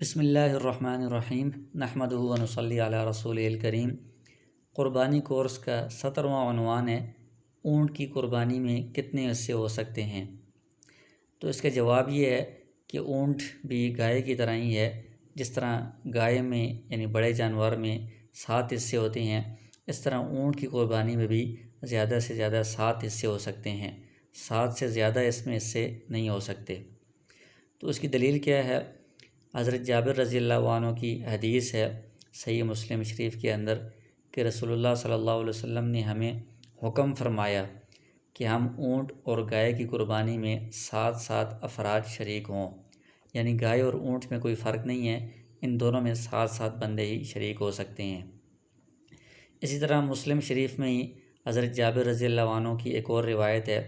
بسم اللہ الرحمن الرحیم نحمدہ و نصلی علی رسول الکریم۔ قربانی کورس کا 17واں عنوان ہے اونٹ کی قربانی میں کتنے حصے ہو سکتے ہیں؟ تو اس کا جواب یہ ہے کہ اونٹ بھی گائے کی طرح ہی ہے۔ جس طرح گائے میں یعنی بڑے جانور میں 7 حصے ہوتے ہیں، اس طرح اونٹ کی قربانی میں بھی زیادہ سے زیادہ 7 حصے ہو سکتے ہیں۔ 7 سے زیادہ اس میں حصے نہیں ہو سکتے۔ تو اس کی دلیل کیا ہے؟ حضرت جابر رضی اللہ عنہ کی حدیث ہے صحیح مسلم شریف کے اندر کہ رسول اللہ صلی اللہ علیہ وسلم نے ہمیں حکم فرمایا کہ ہم اونٹ اور گائے کی قربانی میں 7 افراد شریک ہوں، یعنی گائے اور اونٹ میں کوئی فرق نہیں ہے، ان دونوں میں 7 بندے ہی شریک ہو سکتے ہیں۔ اسی طرح مسلم شریف میں ہی حضرت جابر رضی اللہ عنہ کی ایک اور روایت ہے،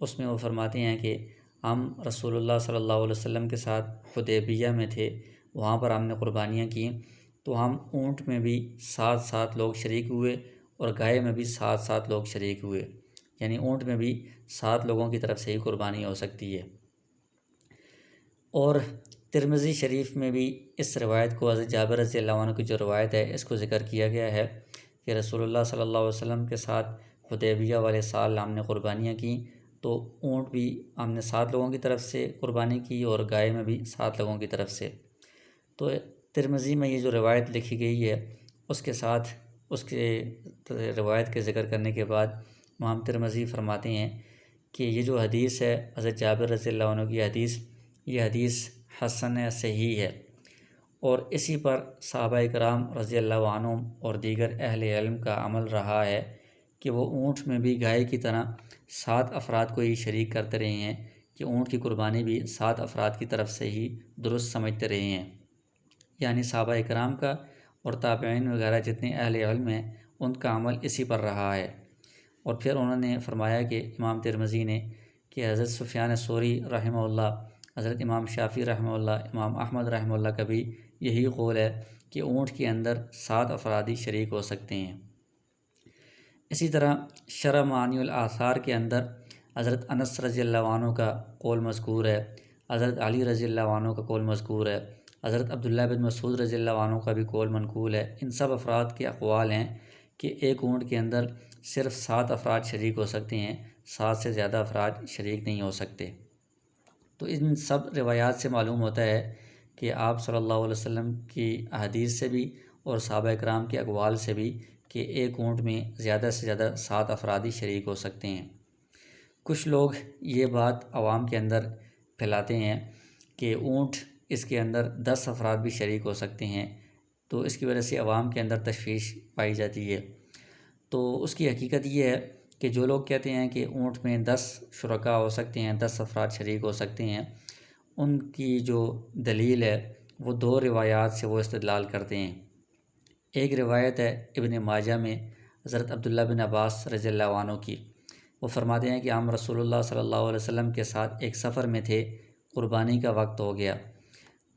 اس میں وہ فرماتے ہیں کہ ہم رسول اللہ صلی اللہ علیہ وسلم کے ساتھ حدیبیہ میں تھے، وہاں پر ہم نے قربانیاں کیں، تو ہم اونٹ میں بھی 7 لوگ شریک ہوئے اور گائے میں بھی 7 لوگ شریک ہوئے، یعنی اونٹ میں بھی 7 لوگوں کی طرف سے ہی قربانی ہو سکتی ہے۔ اور ترمذی شریف میں بھی اس روایت کو، حضرت جابر رضی اللہ عنہ کی جو روایت ہے، اس کو ذکر کیا گیا ہے کہ رسول اللہ صلی اللہ علیہ وسلم کے ساتھ حدیبیہ والے سال ہم نے قربانیاں کیں، تو اونٹ بھی ہم نے 7 لوگوں کی طرف سے قربانی کی اور گائے میں بھی 7 لوگوں کی طرف سے۔ تو ترمذی میں یہ جو روایت لکھی گئی ہے، اس کے ساتھ اس کے روایت کے ذکر کرنے کے بعد امام ترمذی فرماتے ہیں کہ یہ جو حدیث ہے حضرت جابر رضی اللہ عنہ کی حدیث، یہ حدیث حسن صحیح ہے، اور اسی پر صحابہ کرام رضی اللہ عنہم اور دیگر اہل علم کا عمل رہا ہے کہ وہ اونٹ میں بھی گائے کی طرح 7 افراد کو ہی شریک کرتے رہے ہیں، کہ اونٹ کی قربانی بھی 7 افراد کی طرف سے ہی درست سمجھتے رہے ہیں، یعنی صحابہ کرام کا اور تابعین وغیرہ جتنے اہل علم ہیں ان کا عمل اسی پر رہا ہے۔ اور پھر انہوں نے فرمایا کہ امام ترمذی نے کہ حضرت سفیان ثوری رحمہ اللہ، حضرت امام شافعی رحمہ اللہ، امام احمد رحمہ اللہ کا بھی یہی قول ہے کہ اونٹ کے اندر 7 افراد ہی شریک ہو سکتے ہیں۔ اسی طرح شرح معانی الآثار کے اندر حضرت انس رضی اللہ عنہ کا قول مذکور ہے، حضرت علی رضی اللہ عنہ کا قول مذکور ہے، حضرت عبداللہ بن مسعود رضی اللہ عنہ کا بھی قول منقول ہے۔ ان سب افراد کے اقوال ہیں کہ ایک اونٹ کے اندر صرف 7 افراد شریک ہو سکتے ہیں، 7 سے زیادہ افراد شریک نہیں ہو سکتے۔ تو ان سب روایات سے معلوم ہوتا ہے کہ آپ صلی اللہ علیہ وسلم کی احادیث سے بھی اور صحابہ کرام کے اقوال سے بھی کہ ایک اونٹ میں زیادہ سے زیادہ 7 افراد ہی شریک ہو سکتے ہیں۔ کچھ لوگ یہ بات عوام کے اندر پھیلاتے ہیں کہ اونٹ اس کے اندر 10 افراد بھی شریک ہو سکتے ہیں، تو اس کی وجہ سے عوام کے اندر تشویش پائی جاتی ہے۔ تو اس کی حقیقت یہ ہے کہ جو لوگ کہتے ہیں کہ اونٹ میں 10 شرکاء ہو سکتے ہیں، 10 افراد شریک ہو سکتے ہیں، ان کی جو دلیل ہے وہ 2 روایات سے وہ استدلال کرتے ہیں۔ ایک روایت ہے ابن ماجہ میں حضرت عبداللہ بن عباس رضی اللہ عنہ کی، وہ فرماتے ہیں کہ ہم رسول اللہ صلی اللہ علیہ وسلم کے ساتھ ایک سفر میں تھے، قربانی کا وقت ہو گیا،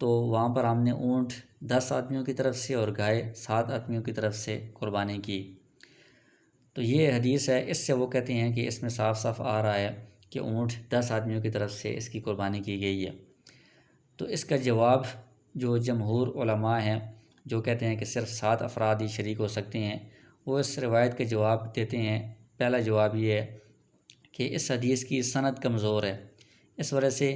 تو وہاں پر ہم نے اونٹ 10 آدمیوں کی طرف سے اور گائے 7 آدمیوں کی طرف سے قربانی کی۔ تو یہ حدیث ہے، اس سے وہ کہتے ہیں کہ اس میں صاف صاف آ رہا ہے کہ اونٹ 10 آدمیوں کی طرف سے اس کی قربانی کی گئی ہے۔ تو اس کا جواب جو جمہور علماء ہیں جو کہتے ہیں کہ صرف 7 افراد ہی شریک ہو سکتے ہیں، وہ اس روایت کے جواب دیتے ہیں۔ پہلا جواب یہ ہے کہ اس حدیث کی سند کمزور ہے، اس وجہ سے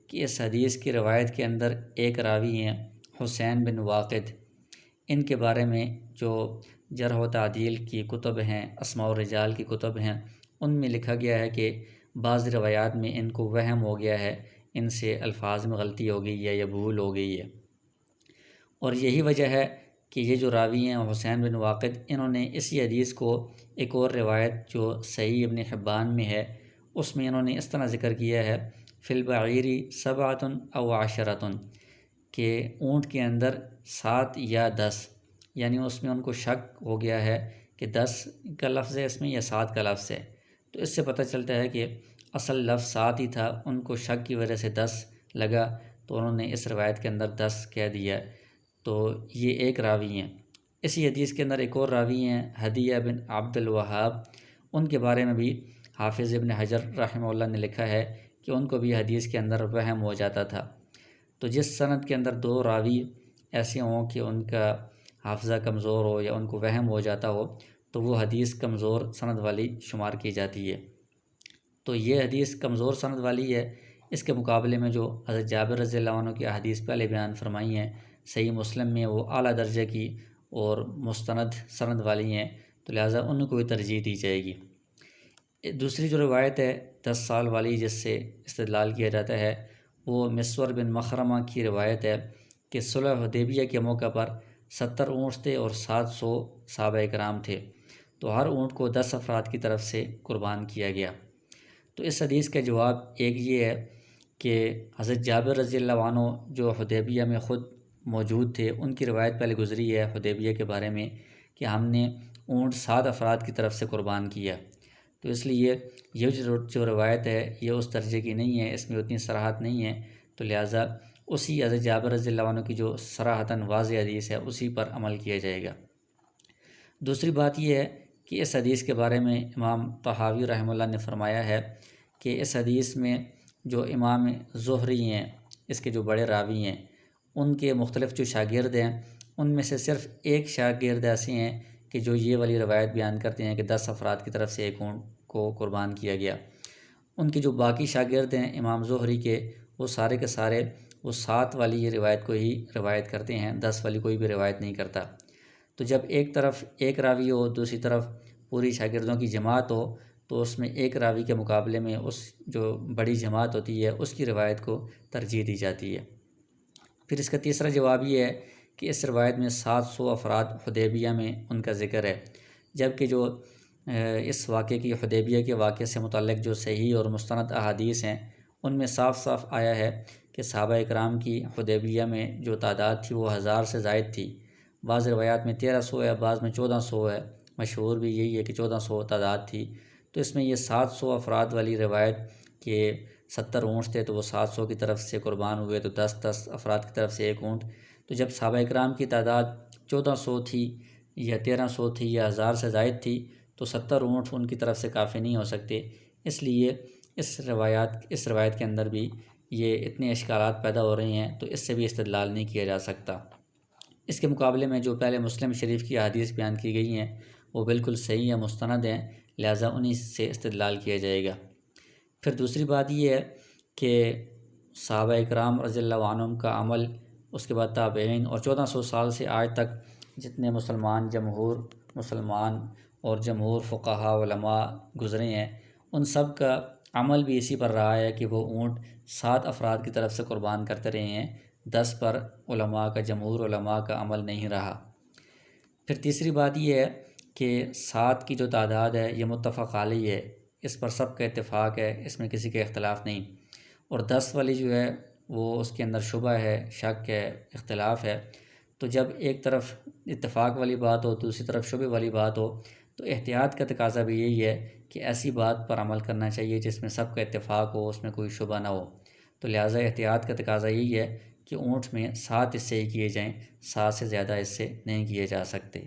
کہ اس حدیث کی روایت کے اندر ایک راوی ہیں حسین بن واقد، ان کے بارے میں جو جرح و تعدیل کی کتب ہیں، اسماء الرجال کی کتب ہیں، ان میں لکھا گیا ہے کہ بعض روایات میں ان کو وہم ہو گیا ہے، ان سے الفاظ میں غلطی ہو گئی ہے یا بھول ہو گئی ہے، اور یہی وجہ ہے کہ یہ جو راوی ہیں حسین بن واقد، انہوں نے اسی حدیث کو ایک اور روایت جو صحیح ابن حبان میں ہے، اس میں انہوں نے اس طرح ذکر کیا ہے فی البعیر 7 او 10، کہ اونٹ کے اندر 7 یا 10، یعنی اس میں ان کو شک ہو گیا ہے کہ 10 کا لفظ ہے اس میں یا 7 کا لفظ ہے۔ تو اس سے پتہ چلتا ہے کہ اصل لفظ 7 ہی تھا، ان کو شک کی وجہ سے 10 لگا، تو انہوں نے اس روایت کے اندر 10 کہہ دیا۔ تو یہ ایک راوی ہیں۔ اسی حدیث کے اندر ایک اور راوی ہیں ہدیہ بن عبد الوہاب، ان کے بارے میں بھی حافظ ابن حجر رحمہ اللہ نے لکھا ہے کہ ان کو بھی حدیث کے اندر وہم ہو جاتا تھا۔ تو جس سند کے اندر 2 راوی ایسے ہوں کہ ان کا حافظہ کمزور ہو یا ان کو وہم ہو جاتا ہو تو وہ حدیث کمزور سند والی شمار کی جاتی ہے۔ تو یہ حدیث کمزور سند والی ہے۔ اس کے مقابلے میں جو حضرت جابر رضی اللہ عنہ کی احادیث پہلے بیان فرمائی ہیں صحیح مسلم میں، وہ اعلیٰ درجے کی اور مستند سند والی ہیں، تو لہٰذا ان کو بھی ترجیح دی جائے گی۔ دوسری جو روایت ہے 10 سال والی جس سے استدلال کیا جاتا ہے، وہ مسور بن مخرمہ کی روایت ہے کہ صلح حدیبیہ کے موقع پر 70 اونٹ تھے اور 700 صحابہ کرام تھے، تو ہر اونٹ کو 10 افراد کی طرف سے قربان کیا گیا۔ تو اس حدیث کا جواب ایک یہ ہے کہ حضرت جابر رضی اللہ عنہ جو حدیبیہ میں خود موجود تھے، ان کی روایت پہلے گزری ہے حدیبیہ کے بارے میں کہ ہم نے اونٹ 7 افراد کی طرف سے قربان کیا۔ تو اس لیے یہ جو روایت ہے یہ اس درجے کی نہیں ہے، اس میں اتنی صراحت نہیں ہے، تو لہٰذا اسی حضرت جابر رضی اللہ عنہ کی جو صراحتاً واضح حدیث ہے اسی پر عمل کیا جائے گا۔ دوسری بات یہ ہے کہ اس حدیث کے بارے میں امام طحاوی رحمہ اللہ نے فرمایا ہے کہ اس حدیث میں جو امام زہری ہیں، اس کے جو بڑے راوی ہیں، ان کے مختلف جو شاگرد ہیں ان میں سے صرف ایک شاگرد ایسے ہیں کہ جو یہ والی روایت بیان کرتے ہیں کہ 10 افراد کی طرف سے ایک اونٹ کو قربان کیا گیا۔ ان کے جو باقی شاگرد ہیں امام زہری کے، وہ سارے کے سارے وہ 7 والی یہ روایت کو ہی روایت کرتے ہیں، 10 والی کوئی بھی روایت نہیں کرتا۔ تو جب ایک طرف ایک راوی ہو، دوسری طرف پوری شاگردوں کی جماعت ہو، تو اس میں ایک راوی کے مقابلے میں اس جو بڑی جماعت ہوتی ہے اس کی روایت کو ترجیح دی جاتی ہے۔ پھر اس کا تیسرا جواب یہ ہے کہ اس روایت میں 700 افراد حدیبیہ میں ان کا ذکر ہے، جبکہ جو اس واقعے کی حدیبیہ کے واقعے سے متعلق جو صحیح اور مستند احادیث ہیں ان میں صاف صاف آیا ہے کہ صحابہ اکرام کی حدیبیہ میں جو تعداد تھی وہ 1000 سے زائد تھی۔ بعض روایات میں 1300 ہے، بعض میں 1400 ہے، مشہور بھی یہی ہے کہ 1400 تعداد تھی۔ تو اس میں یہ 700 افراد والی روایت کہ 70 اونٹ تھے تو وہ 700 کی طرف سے قربان ہوئے، تو 10 افراد کی طرف سے ایک اونٹ۔ تو جب صحابہ اکرام کی تعداد 1400 تھی یا 1300 تھی یا 1000 سے زائد تھی تو 70 اونٹ ان کی طرف سے کافی نہیں ہو سکتے، اس لیے اس روایت کے اندر بھی یہ اتنے اشکالات پیدا ہو رہے ہیں، تو اس سے بھی استدلال نہیں کیا جا سکتا۔ اس کے مقابلے میں جو پہلے مسلم شریف کی احادیث بیان کی گئی ہیں وہ بالکل صحیح یا مستند ہیں، لہٰذا انہی سے استدلال کیا جائے گا۔ پھر دوسری بات یہ ہے کہ صحابہ اکرام رضی اللہ عنہم کا عمل، اس کے بعد تابعین، اور 1400 سال سے آج تک جتنے جمہور مسلمان اور جمہور فقہاء علماء گزرے ہیں، ان سب کا عمل بھی اسی پر رہا ہے کہ وہ اونٹ 7 افراد کی طرف سے قربان کرتے رہے ہیں، 10 پر جمہور علماء کا عمل نہیں رہا۔ پھر تیسری بات یہ ہے کہ 7 کی جو تعداد ہے یہ متفق علیہ ہے، اس پر سب کا اتفاق ہے، اس میں کسی کا اختلاف نہیں۔ اور 10 والی جو ہے وہ اس کے اندر شبہ ہے، شک ہے، اختلاف ہے۔ تو جب ایک طرف اتفاق والی بات ہو، دوسری طرف شبہ والی بات ہو، تو احتیاط کا تقاضا بھی یہی ہے کہ ایسی بات پر عمل کرنا چاہیے جس میں سب کا اتفاق ہو، اس میں کوئی شبہ نہ ہو۔ تو لہٰذا احتیاط کا تقاضا یہی ہے کہ اونٹ میں 7 حصے ہی کیے جائیں، 7 سے زیادہ حصے نہیں کیے جا سکتے۔